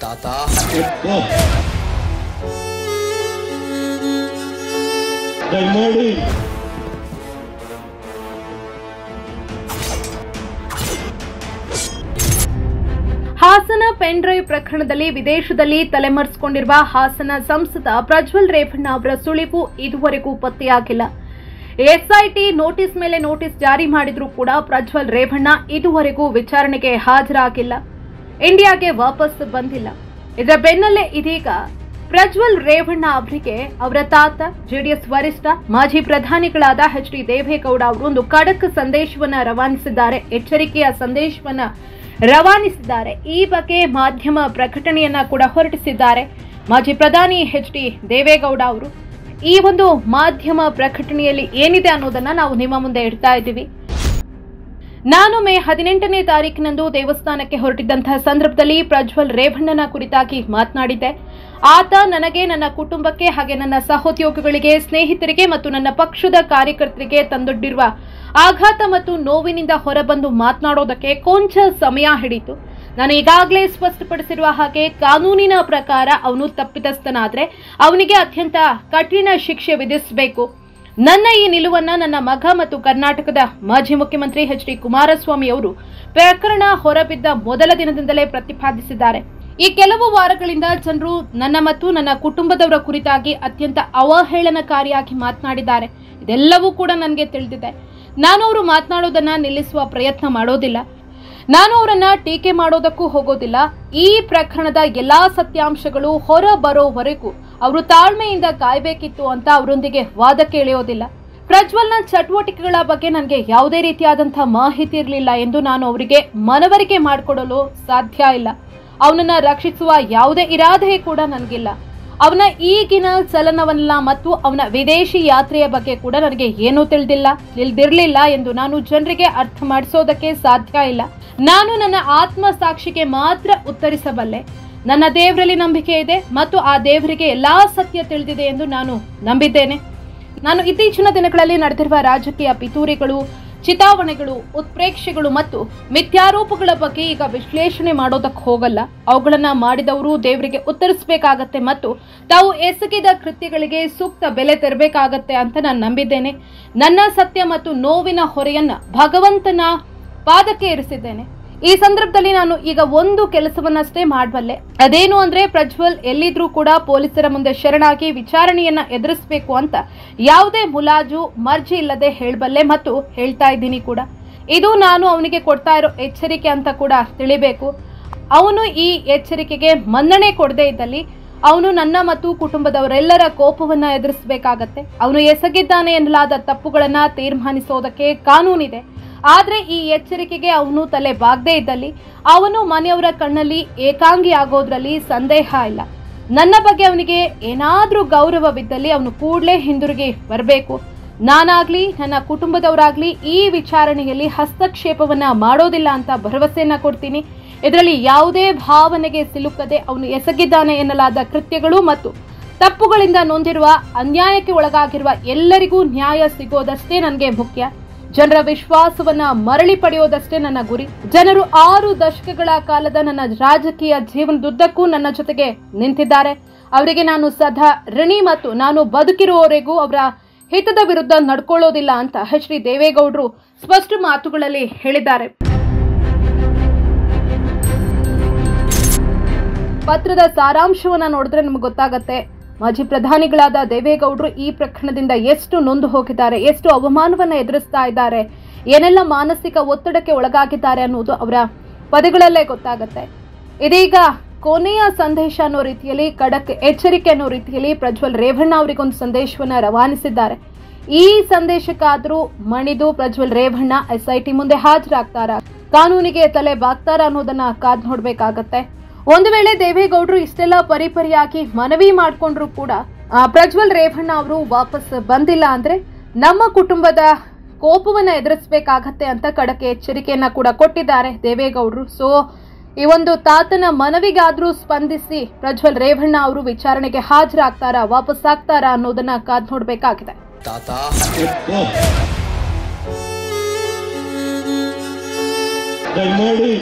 ತಾತ ದಯಮಾಡಿ Hassan pen drive ಪ್ರಕರಣದಲ್ಲಿ ವಿದೇಶದಲ್ಲಿ ತಲೆಮರೆಸಿಕೊಂಡಿರುವ ಹಾಸನ ಸಂಸದ ಪ್ರಜ್ವಲ್ ರೇವಣ್ಣ ಅವರ ಸುಳಿವು ಇದುವರೆಗೂ ಪತ್ತೆಯಾಗಿಲ್ಲ. ಎಸ್ಐಟಿ ನೋಟಿಸ್ ಮೇಲೆ ನೋಟಿಸ್ ಜಾರಿ ಮಾಡಿದ್ರೂ ಕೂಡ ಪ್ರಜ್ವಲ್ ರೇವಣ್ಣ ಇದುವರೆಗೂ ವಿಚಾರಣೆಗೆ ಹಾಜರಾಗಿಲ್ಲ, ಇಂಡಿಯಾಗೆ ವಾಪಸ್ ಬಂದಿಲ್ಲ. ಇದರ ಬೆನ್ನಲ್ಲೇ ಇದೀಗ ಪ್ರಜ್ವಲ್ ರೇವಣ್ಣ ಅವರಿಗೆ ಅವರ ತಾತ ಜೆಡಿಎಸ್ ವರಿಷ್ಠ ಮಾಜಿ ಪ್ರಧಾನಿಗಳಾದ ಎಚ್ ಡಿ ದೇವೇಗೌಡ ಅವರು ಒಂದು ಖಡಕ್ ಸಂದೇಶವನ್ನ ರವಾನಿಸಿದ್ದಾರೆ, ಎಚ್ಚರಿಕೆಯ ಸಂದೇಶವನ್ನ ರವಾನಿಸಿದ್ದಾರೆ. ಈ ಬಗ್ಗೆ ಮಾಧ್ಯಮ ಪ್ರಕಟಣೆಯನ್ನ ಕೂಡ ಹೊರಡಿಸಿದ್ದಾರೆ. ಮಾಜಿ ಪ್ರಧಾನಿ ಎಚ್ ಡಿ ದೇವೇಗೌಡ ಅವರು ಈ ಒಂದು ಮಾಧ್ಯಮ ಪ್ರಕಟಣೆಯಲ್ಲಿ ಏನಿದೆ ಅನ್ನೋದನ್ನ ನಾವು ನಿಮ್ಮ ಮುಂದೆ ಇಡ್ತಾ ಇದ್ದೀವಿ. ನಾನು ಮೇ 18ನೇ ತಾರೀಕಿನಂದು ದೇವಸ್ಥಾನಕ್ಕೆ ಹೊರಟಿದ್ದಂತಹ ಸಂದರ್ಭದಲ್ಲಿ ಪ್ರಜ್ವಲ್ ರೇವಣ್ಣನ ಕುರಿತಾಗಿ ಮಾತನಾಡಿದ್ದೆ. ಆತ ನನಗೆ, ನನ್ನ ಕುಟುಂಬಕ್ಕೆ, ಹಾಗೆ ನನ್ನ ಸಹೋದ್ಯೋಗಿಗಳಿಗೆ, ಸ್ನೇಹಿತರಿಗೆ ಮತ್ತು ನನ್ನ ಪಕ್ಷದ ಕಾರ್ಯಕರ್ತರಿಗೆ ತಂದೊಡ್ಡಿರುವ ಆಘಾತ ಮತ್ತು ನೋವಿನಿಂದ ಹೊರಬಂದು ಮಾತನಾಡೋದಕ್ಕೆ ಕೊಂಚ ಸಮಯ ಹಿಡಿಯಿತು. ನಾನು ಈಗಾಗಲೇ ಸ್ಪಷ್ಟಪಡಿಸಿರುವ ಹಾಗೆ ಕಾನೂನಿನ ಪ್ರಕಾರ ಅವನು ತಪ್ಪಿತಸ್ಥನಾದ್ರೆ ಅವನಿಗೆ ಅತ್ಯಂತ ಕಠಿಣ ಶಿಕ್ಷೆ ವಿಧಿಸಬೇಕು. ನನ್ನ ಈ ನಿಲುವನ್ನ ನನ್ನ ಮಗ ಮತ್ತು ಕರ್ನಾಟಕದ ಮಾಜಿ ಮುಖ್ಯಮಂತ್ರಿ ಎಚ್ ಡಿ ಕುಮಾರಸ್ವಾಮಿ ಅವರು ಪ್ರಕರಣ ಹೊರಬಿದ್ದ ಮೊದಲ ದಿನದಿಂದಲೇ ಪ್ರತಿಪಾದಿಸಿದ್ದಾರೆ. ಈ ಕೆಲವು ವಾರಗಳಿಂದ ಜನರು ನನ್ನ ಮತ್ತು ನನ್ನ ಕುಟುಂಬದವರ ಕುರಿತಾಗಿ ಅತ್ಯಂತ ಅವಹೇಳನಕಾರಿಯಾಗಿ ಮಾತನಾಡಿದ್ದಾರೆ. ಇದೆಲ್ಲವೂ ಕೂಡ ನನಗೆ ತಿಳಿದಿದೆ. ನಾನು ಅವರು ಮಾತನಾಡೋದನ್ನ ನಿಲ್ಲಿಸುವ ಪ್ರಯತ್ನ ಮಾಡೋದಿಲ್ಲ. ನಾನು ಅವರನ್ನ ಟೀಕೆ ಮಾಡೋದಕ್ಕೂ ಹೋಗೋದಿಲ್ಲ. ಈ ಪ್ರಕರಣದ ಎಲ್ಲಾ ಸತ್ಯಾಂಶಗಳು ಹೊರ ಬರೋವರೆಗೂ ಅವರು ತಾಳ್ಮೆಯಿಂದ ಕಾಯಬೇಕಿತ್ತು ಅಂತ ಅವರೊಂದಿಗೆ ವಾದಕ್ಕೆ ಇಳಿಯೋದಿಲ್ಲ. ಪ್ರಜ್ವಲ್ನ ಚಟುವಟಿಕೆಗಳ ಬಗ್ಗೆ ನನಗೆ ಯಾವುದೇ ರೀತಿಯಾದಂತಹ ಮಾಹಿತಿ ಇರಲಿಲ್ಲ ಎಂದು ನಾನು ಅವರಿಗೆ ಮನವರಿಕೆ ಮಾಡಿಕೊಡಲು ಸಾಧ್ಯ ಇಲ್ಲ. ಅವನನ್ನ ರಕ್ಷಿಸುವ ಯಾವುದೇ ಇರಾದೆ ಕೂಡ ನನಗಿಲ್ಲ. ಅವನ ಈಗಿನ ಚಲನವಲ್ಲ ಮತ್ತು ಅವನ ವಿದೇಶಿ ಯಾತ್ರೆಯ ಬಗ್ಗೆ ಕೂಡ ನನಗೆ ಏನೂ ತಿಳಿದಿರಲಿಲ್ಲ ಎಂದು ನಾನು ಜನರಿಗೆ ಅರ್ಥ ಮಾಡಿಸೋದಕ್ಕೆ ಸಾಧ್ಯ ಇಲ್ಲ. ನಾನು ನನ್ನ ಆತ್ಮ ಸಾಕ್ಷಿಗೆ ಮಾತ್ರ ಉತ್ತರಿಸಬಲ್ಲೆ. ನನ್ನ ದೇವರಲ್ಲಿ ನಂಬಿಕೆ ಇದೆ ಮತ್ತು ಆ ದೇವರಿಗೆ ಎಲ್ಲಾ ಸತ್ಯ ತಿಳಿದಿದೆ ಎಂದು ನಾನು ನಂಬಿದ್ದೇನೆ. ನಾನು ಇತ್ತೀಚಿನ ದಿನಗಳಲ್ಲಿ ನಡೆದಿರುವ ರಾಜಕೀಯ ಪಿತೂರಿಗಳು, ಚಿತಾವಣೆಗಳು, ಉತ್ಪ್ರೇಕ್ಷೆಗಳು ಮತ್ತು ಮಿಥ್ಯಾರೋಪಗಳ ಬಗ್ಗೆ ಈಗ ವಿಶ್ಲೇಷಣೆ ಮಾಡೋದಕ್ಕೆ ಹೋಗಲ್ಲ. ಅವುಗಳನ್ನ ಮಾಡಿದವರು ದೇವರಿಗೆ ಉತ್ತರಿಸಬೇಕಾಗತ್ತೆ ಮತ್ತು ತಾವು ಎಸಗಿದ ಕೃತ್ಯಗಳಿಗೆ ಸೂಕ್ತ ಬೆಲೆ ತೆರಬೇಕಾಗತ್ತೆ ಅಂತ ನಾನು ನಂಬಿದ್ದೇನೆ. ನನ್ನ ಸತ್ಯ ಮತ್ತು ನೋವಿನ ಹೊರೆಯನ್ನ ಭಗವಂತನ ಪಾದಕ್ಕೆ ಇರಿಸಿದ್ದೇನೆ. ಈ ಸಂದರ್ಭದಲ್ಲಿ ನಾನು ಈಗ ಒಂದು ಕೆಲಸವನ್ನಷ್ಟೇ ಮಾಡಬಲ್ಲೆ. ಅದೇನು ಅಂದ್ರೆ ಪ್ರಜ್ವಲ್ ಎಲ್ಲಿದ್ರೂ ಕೂಡ ಪೊಲೀಸರ ಮುಂದೆ ಶರಣಾಗಿ ವಿಚಾರಣೆಯನ್ನ ಎದುರಿಸಬೇಕು ಅಂತ ಯಾವುದೇ ಮುಲಾಜು ಮರ್ಜಿ ಇಲ್ಲದೆ ಹೇಳಬಲ್ಲೆ ಮತ್ತು ಹೇಳ್ತಾ ಇದ್ದೀನಿ ಕೂಡ. ಇದು ನಾನು ಅವನಿಗೆ ಕೊಡ್ತಾ ಇರೋ ಎಚ್ಚರಿಕೆ ಅಂತ ಕೂಡ ತಿಳಿಬೇಕು. ಅವನು ಈ ಎಚ್ಚರಿಕೆಗೆ ಮನ್ನಣೆ ಕೊಡದೇ ಇದ್ದಲ್ಲಿ ಅವನು ನನ್ನ ಮತ್ತು ಕುಟುಂಬದವರೆಲ್ಲರ ಕೋಪವನ್ನ ಎದುರಿಸಬೇಕಾಗತ್ತೆ. ಅವನು ಎಸಗಿದ್ದಾನೆ ಎನ್ನಲಾದ ತಪ್ಪುಗಳನ್ನ ತೀರ್ಮಾನಿಸೋದಕ್ಕೆ ಕಾನೂನಿದೆ. ಆದ್ರೆ ಈ ಎಚ್ಚರಿಕೆಗೆ ಅವನು ತಲೆ ಬಾಗದೇ ಇದ್ದಲ್ಲಿ ಅವನು ಮನೆಯವರ ಕಣ್ಣಲ್ಲಿ ಏಕಾಂಗಿ ಆಗೋದ್ರಲ್ಲಿ ಸಂದೇಹ ಇಲ್ಲ. ನನ್ನ ಬಗ್ಗೆ ಅವನಿಗೆ ಏನಾದ್ರೂ ಗೌರವವಿದ್ದಲ್ಲಿ ಅವನು ಕೂಡಲೇ ಹಿಂದಿರುಗಿ ಬರಬೇಕು. ನಾನಾಗ್ಲಿ ನನ್ನ ಕುಟುಂಬದವರಾಗ್ಲಿ ಈ ವಿಚಾರಣೆಯಲ್ಲಿ ಹಸ್ತಕ್ಷೇಪವನ್ನ ಮಾಡೋದಿಲ್ಲ ಅಂತ ಭರವಸೆಯನ್ನ ಕೊಡ್ತೀನಿ. ಇದರಲ್ಲಿ ಯಾವುದೇ ಭಾವನೆಗೆ ಸಿಲುಕದೆ ಅವನು ಎಸಗಿದ್ದಾನೆ ಎನ್ನಲಾದ ಕೃತ್ಯಗಳು ಮತ್ತು ತಪ್ಪುಗಳಿಂದ ನೊಂದಿರುವ, ಅನ್ಯಾಯಕ್ಕೆ ಒಳಗಾಗಿರುವ ಎಲ್ಲರಿಗೂ ನ್ಯಾಯ ಸಿಗೋದಷ್ಟೇ ನನಗೆ ಮುಖ್ಯ. ಜನರ ವಿಶ್ವಾಸವನ್ನ ಮರಳಿ ಪಡೆಯೋದಷ್ಟೇ ನನ್ನ ಗುರಿ. ಜನರು 6 ದಶಕಗಳ ಕಾಲದ ನನ್ನ ರಾಜಕೀಯ ಜೀವನದುದ್ದಕ್ಕೂ ನನ್ನ ಜೊತೆಗೆ ನಿಂತಿದ್ದಾರೆ. ಅವರಿಗೆ ನಾನು ಸದಾ ಋಣಿ ಮತ್ತು ನಾನು ಬದುಕಿರುವವರೆಗೂ ಅವರ ಹಿತದ ವಿರುದ್ಧ ನಡ್ಕೊಳ್ಳೋದಿಲ್ಲ ಅಂತ ಎಚ್ ಡಿ ದೇವೇಗೌಡರು ಸ್ಪಷ್ಟ ಮಾತುಗಳಲ್ಲಿ ಹೇಳಿದ್ದಾರೆ. ಪತ್ರದ ಸಾರಾಂಶವನ್ನ ನೋಡಿದ್ರೆ ನಮ್ಗೆ ಗೊತ್ತಾಗತ್ತೆ ಮಾಜಿ ಪ್ರಧಾನಿಗಳಾದ ದೇವೇಗೌಡರು ಈ ಪ್ರಕರಣದಿಂದ ಎಷ್ಟು ನೊಂದು ಹೋಗಿದ್ದಾರೆ, ಎಷ್ಟು ಅವಮಾನವನ್ನ ಎದುರಿಸ್ತಾ ಇದ್ದಾರೆ, ಏನೆಲ್ಲ ಮಾನಸಿಕ ಒತ್ತಡಕ್ಕೆ ಒಳಗಾಗಿದ್ದಾರೆ ಅನ್ನೋದು ಅವರ ಪದಗಳಲ್ಲೇ ಗೊತ್ತಾಗತ್ತೆ. ಇದೀಗ ಕೊನೆಯ ಸಂದೇಶ ಅನ್ನೋ ರೀತಿಯಲ್ಲಿ, ಖಡಕ್ ಎಚ್ಚರಿಕೆ ಅನ್ನೋ ರೀತಿಯಲ್ಲಿ ಪ್ರಜ್ವಲ್ ರೇವಣ್ಣ ಅವರಿಗೊಂದು ಸಂದೇಶವನ್ನ ರವಾನಿಸಿದ್ದಾರೆ. ಈ ಸಂದೇಶಕ್ಕಾದ್ರೂ ಮಣಿದು ಪ್ರಜ್ವಲ್ ರೇವಣ್ಣ ಎಸ್ಐಟಿ ಮುಂದೆ ಹಾಜರಾಗ್ತಾರಾ, ಕಾನೂನಿಗೆ ತಲೆ ಬಾಗ್ತಾರಾ ಅನ್ನೋದನ್ನ ಕಾದ್ ನೋಡ್ಬೇಕಾಗತ್ತೆ. ಒಂದು ವೇಳೆ ದೇವೇಗೌಡರು ಇಷ್ಟೆಲ್ಲ ಪರಿಪರಿಯಾಗಿ ಮನವಿ ಮಾಡಿಕೊಂಡ್ರು ಕೂಡ ಪ್ರಜ್ವಲ್ ರೇವಣ್ಣ ಅವರು ವಾಪಸ್ ಬಂದಿಲ್ಲ ಅಂದ್ರೆ ನಮ್ಮ ಕುಟುಂಬದ ಕೋಪವನ್ನ ಎದುರಿಸಬೇಕಾಗತ್ತೆ ಅಂತ ಖಡಕ್ ಎಚ್ಚರಿಕೆಯನ್ನ ಕೂಡ ಕೊಟ್ಟಿದ್ದಾರೆ ದೇವೇಗೌಡರು. ಸೊ ಈ ಒಂದು ತಾತನ ಮನವಿಗಾದ್ರೂ ಸ್ಪಂದಿಸಿ ಪ್ರಜ್ವಲ್ ರೇವಣ್ಣ ಅವರು ವಿಚಾರಣೆಗೆ ಹಾಜರಾಗ್ತಾರಾ, ವಾಪಸ್ ಆಗ್ತಾರಾ ಅನ್ನೋದನ್ನ ಕಾದ್ ನೋಡ್ಬೇಕಾಗಿದೆ. ದಯಮಾಡಿ